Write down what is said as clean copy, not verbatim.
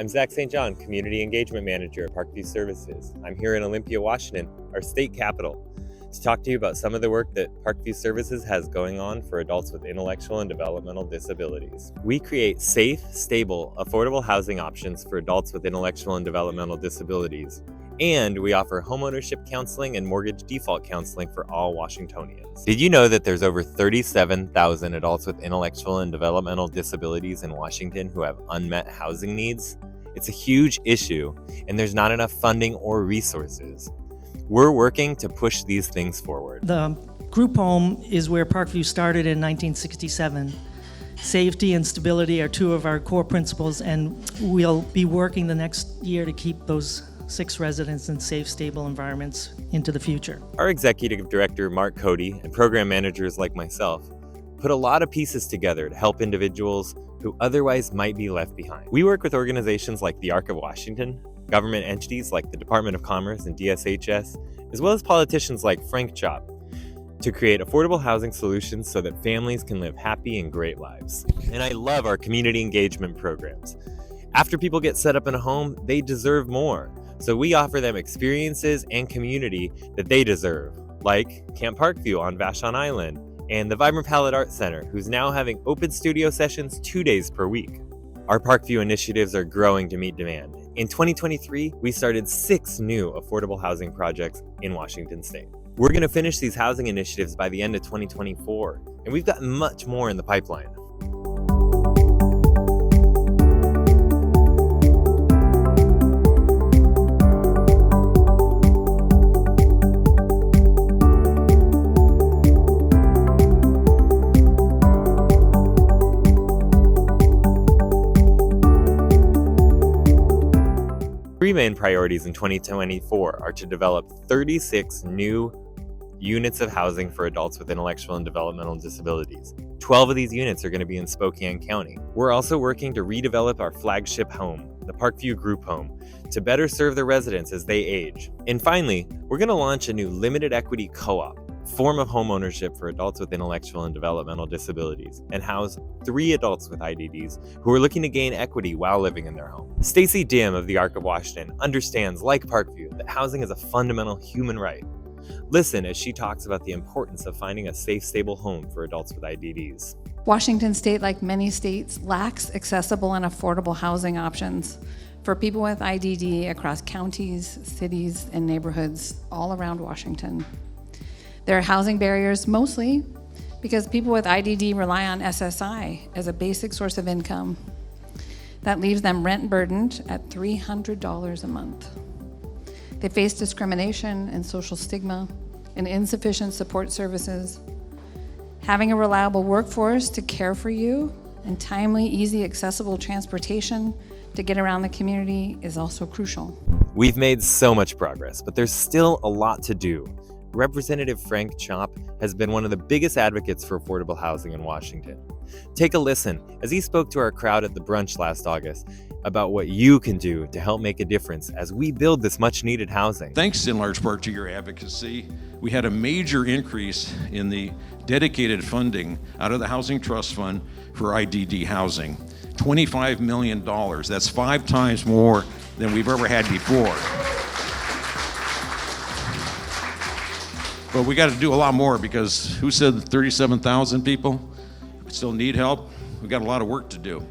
I'm Zach St. John, Community Engagement Manager at Parkview Services. I'm here in Olympia, Washington, our state capital, to talk to you about some of the work that Parkview Services has going on for adults with intellectual and developmental disabilities. We create safe, stable, affordable housing options for adults with intellectual and developmental disabilities. And we offer homeownership counseling and mortgage default counseling for all Washingtonians. Did you know that there's over 37,000 adults with intellectual and developmental disabilities in Washington who have unmet housing needs? It's a huge issue, and there's not enough funding or resources. We're working to push these things forward. The group home is where Parkview started in 1967. Safety and stability are two of our core principles, and we'll be working the next year to keep those 6 residents in safe, stable environments into the future. Our executive director, Marc, Cote, and program managers like myself put a lot of pieces together to help individuals who otherwise might be left behind. We work with organizations like the Arc of Washington, government entities like the Department of Commerce and DSHS, as well as politicians like Frank Chopp, to create affordable housing solutions so that families can live happy and great lives. And I love our community engagement programs. After people get set up in a home, they deserve more. So we offer them experiences and community that they deserve, like Camp Parkview on Vashon Island and the Vibrant Palette Art Center, who's now having open studio sessions 2 days per week. Our Parkview initiatives are growing to meet demand. In 2023, we started 6 new affordable housing projects in Washington state. We're going to finish these housing initiatives by the end of 2024, and we've got much more in the pipeline. Three main priorities in 2024 are to develop 36 new units of housing for adults with intellectual and developmental disabilities. 12 of these units are going to be in Spokane County. We're also working to redevelop our flagship home, the Parkview Group Home, to better serve the residents as they age. And finally, we're going to launch a new limited equity co-op form of home ownership for adults with intellectual and developmental disabilities, and house 3 adults with IDDs who are looking to gain equity while living in their home. Stacy of the Arc of Washington understands, like Parkview, that housing is a fundamental human right. Listen as she talks about the importance of finding a safe, stable home for adults with IDDs. Washington State, like many states, lacks accessible and affordable housing options for people with IDD across counties, cities, and neighborhoods all around Washington. There are housing barriers mostly because people with IDD rely on SSI as a basic source of income. That leaves them rent burdened at $300 a month. They face discrimination and social stigma and insufficient support services. Having a reliable workforce to care for you and timely, easy, accessible transportation to get around the community is also crucial. We've made so much progress, but there's still a lot to do. Representative Frank Chopp has been one of the biggest advocates for affordable housing in Washington. Take a listen as he spoke to our crowd at the brunch last August about what you can do to help make a difference as we build this much needed housing. Thanks in large part to your advocacy, we had a major increase in the dedicated funding out of the Housing Trust Fund for IDD housing. $25 million, that's 5 times more than we've ever had before. But we got to do a lot more because who said 37,000 people still need help? We've got a lot of work to do.